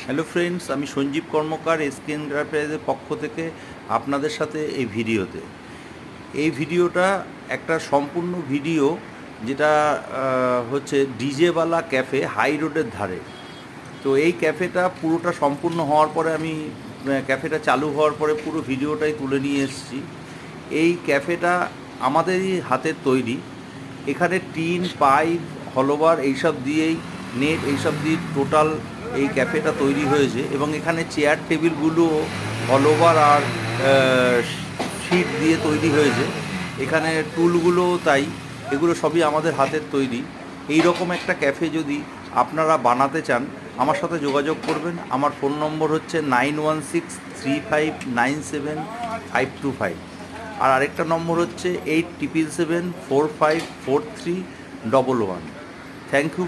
Hello friends, আমি সঞ্জীব কর্মকার SK এন্টারপ্রাইজের পক্ষ থেকে আপনাদের সাথে এই ভিডিওটা একটা সম্পূর্ণ ভিডিও, যেটা হচ্ছে ডিজেওয়ালা ক্যাফে হাই রোডের ধারে। তো এই ক্যাফেটা পুরোটা সম্পূর্ণ হওয়ার পরে আমি ক্যাফেটা চালু হওয়ার পরে পুরো ভিডিওটাই তুলে নিয়ে এসেছি। এই ক্যাফেটা আমাদেরই হাতের তৈরি। এখানে টিন, পাইপ, হলোবার এইসব দিয়েই, নেট এইসব দিয়ে টোটাল এই ক্যাফেটা তৈরি হয়েছে। এবং এখানে চেয়ার টেবিলগুলোও হলোবার আর শিট দিয়ে তৈরি হয়েছে। এখানে টুলগুলোও তাই, এগুলো সবই আমাদের হাতের তৈরি। এই রকম একটা ক্যাফে যদি আপনারা বানাতে চান, আমার সাথে যোগাযোগ করবেন। আমার ফোন নম্বর হচ্ছে 9163597525। আর আরেকটা নম্বর হচ্ছে 8777454311। Thank you.